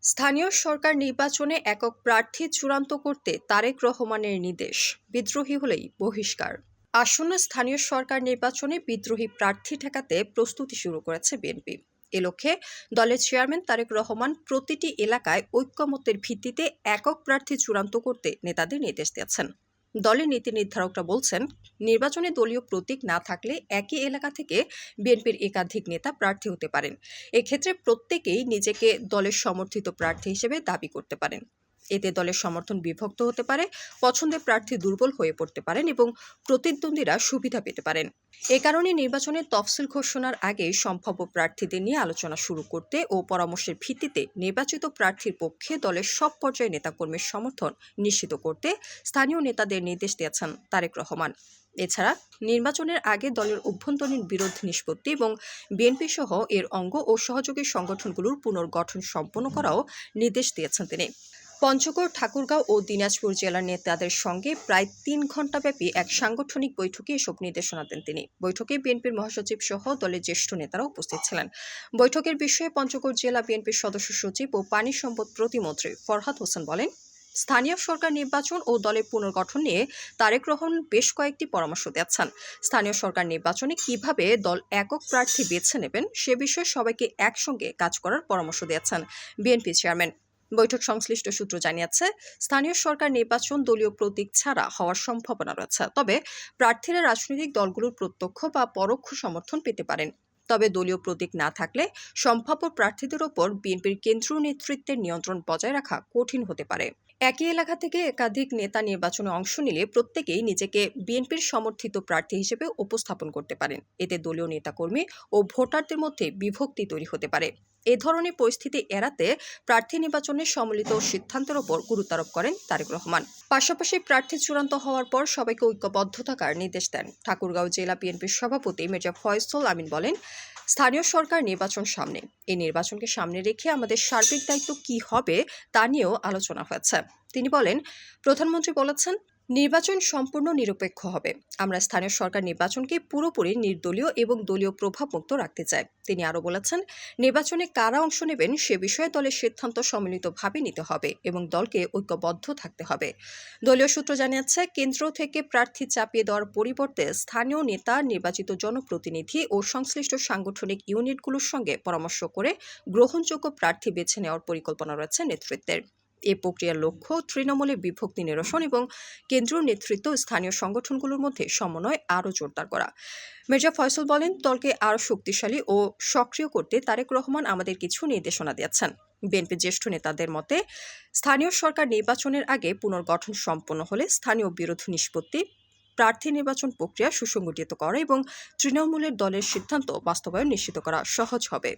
স্থানীয় সরকার নির্বাচনে একক প্রার্থী চূড়ান্ত করতে তারেক রহমানের নির্দেশ, বিদ্রোহী হলেই বহিষ্কার। আসন্ন স্থানীয় সরকার নির্বাচনে বিদ্রোহী প্রার্থী ঠেকাতে প্রস্তুতি শুরু করেছে বিএনপি। এ লক্ষ্যে দলের চেয়ারম্যান তারেক রহমান প্রতিটি এলাকায় ঐকমত্যের ভিত্তিতে একক প্রার্থী চূড়ান্ত করতে নেতাদের নির্দেশ দিয়েছেন। দলের নীতি নির্ধারকরা বলছেন, নির্বাচনে দলীয় প্রতীক না থাকলে একই এলাকা থেকে বিএনপির একাধিক নেতা প্রার্থী হতে পারেন। এক্ষেত্রে প্রত্যেকেই নিজেকে দলের সমর্থিত প্রার্থী হিসেবে দাবি করতে পারেন। এতে দলের সমর্থন বিভক্ত হতে পারে, পছন্দের প্রার্থী দুর্বল হয়ে পড়তে পারেন এবং প্রতিদ্বন্দ্বীরা সুবিধা পেতে পারেন। এ কারণে নির্বাচনের তফসিল ঘোষণার আগে সম্ভাব্য প্রার্থীদের নিয়ে আলোচনা শুরু করতে ও পরামর্শের ভিত্তিতে নির্বাচিত প্রার্থীর পক্ষে দলের সব পর্যায়ের নেতাকর্মীর সমর্থন নিশ্চিত করতে স্থানীয় নেতাদের নির্দেশ দিয়েছেন তারেক রহমান। এছাড়া নির্বাচনের আগে দলের অভ্যন্তরীণ বিরোধ নিষ্পত্তি এবং বিএনপি সহ এর অঙ্গ ও সহযোগী সংগঠনগুলোর পুনর্গঠন সম্পন্ন করাও নির্দেশ দিয়েছেন তিনি। পঞ্চগড়, ঠাকুরগাঁও ও দিনাজপুর জেলার নেতাদের সঙ্গে প্রায় ৩ ঘণ্টাব্যাপী এক সাংগঠনিক বৈঠকে এসব নির্দেশনা দেন তিনি। বৈঠকে বিএনপির মহাসচিব সহ দলের জ্যেষ্ঠ নেতারা উপস্থিত ছিলেন। বৈঠকের বিষয়ে পঞ্চগড় জেলা বিএনপির সদস্য সচিব ও পানি সম্পদ প্রতিমন্ত্রী ফরহাদ হোসেন বলেন, স্থানীয় সরকার নির্বাচন ও দলের পুনর্গঠন নিয়ে তারেক রহমান বেশ কয়েকটি পরামর্শ দিচ্ছেন। স্থানীয় সরকার নির্বাচনে কিভাবে দল একক প্রার্থী বেছে নেবেন সে বিষয়ে সবাইকে একসঙ্গে কাজ করার পরামর্শ দিয়েছেন বিএনপি চেয়ারম্যান। বৈঠক সংশ্লিষ্ট সূত্র জানিয়েছে, স্থানীয় সরকার নির্বাচন দলীয় প্রতীক ছাড়া হওয়ার সম্ভাবনা রয়েছে, তবে প্রার্থীরা রাজনৈতিক দলগুলোর প্রত্যক্ষ বা পরোক্ষ সমর্থন পেতে পারেন। তবে দলীয় প্রতীক না থাকলে সম্ভাব্য প্রার্থীদের ওপর বিএনপির কেন্দ্রীয় নেতৃত্বের নিয়ন্ত্রণ বজায় রাখা কঠিন হতে পারে। একই এলাকা থেকে একাধিক নেতা নির্বাচনে অংশ নিলে প্রত্যেকেই নিজেকে বিএনপির সমর্থিত প্রার্থী হিসেবে উপস্থাপন করতে পারেন। এতে দলীয় নেতাকর্মী ও ভোটারদের মধ্যে বিভক্তি তৈরি হতে পারে। এ ধরনের পরিস্থিতি এড়াতে প্রার্থী নির্বাচনের সম্মিলিত সিদ্ধান্তের ওপর গুরুত্ব আরোপ করেন তারেক রহমান। পাশাপাশি প্রার্থী চূড়ান্ত হওয়ার পর সবাইকে ঐক্যবদ্ধ থাকার নির্দেশ দেন। ঠাকুরগাঁও জেলা বিএনপির সভাপতি মির্জা ফয়সল আমিন বলেন, স্থানীয় সরকার নির্বাচন সামনে, এই নির্বাচনকে সামনে রেখে আমাদের সার্বিক দায়িত্ব কি হবে তা নিয়েও আলোচনা হয়েছে। তিনি বলেন, প্রধানমন্ত্রী বলেছেন, নির্বাচন সম্পূর্ণ নিরপেক্ষ হবে। আমরা স্থানীয় সরকার নির্বাচনকে পুরোপুরি নির্দলীয় এবং দলীয় প্রভাবমুক্ত রাখতে চাই। তিনি আরও বলেছেন, নির্বাচনে কারা অংশ নেবেন সে বিষয়ে দলের সিদ্ধান্ত সম্মিলিতভাবে নিতে হবে এবং দলকে ঐক্যবদ্ধ থাকতে হবে। দলীয় সূত্র জানিয়েছে, কেন্দ্র থেকে প্রার্থী চাপিয়ে দেওয়ার পরিবর্তে স্থানীয় নেতা, নির্বাচিত জনপ্রতিনিধি ও সংশ্লিষ্ট সাংগঠনিক ইউনিটগুলোর সঙ্গে পরামর্শ করে গ্রহণযোগ্য প্রার্থী বেছে নেওয়ার পরিকল্পনা রয়েছে নেতৃত্বের। এই প্রক্রিয়ার লক্ষ্য তৃণমূলের বিভক্তি নিরসন এবং কেন্দ্রীয় নেতৃত্ব ও স্থানীয় সংগঠনগুলোর মধ্যে সমন্বয় আরও জোরদার করা। মির্জা ফয়সল বলেন, দলকে আরও শক্তিশালী ও সক্রিয় করতে তারেক রহমান আমাদের কিছু নির্দেশনা দিয়েছেন। বিএনপির জ্যেষ্ঠ নেতাদের মতে, স্থানীয় সরকার নির্বাচনের আগে পুনর্গঠন সম্পন্ন হলে স্থানীয় বিরোধ নিষ্পত্তি, প্রার্থী নির্বাচন প্রক্রিয়া সুসংগঠিত করা এবং তৃণমূলের দলের সিদ্ধান্ত বাস্তবায়ন নিশ্চিত করা সহজ হবে।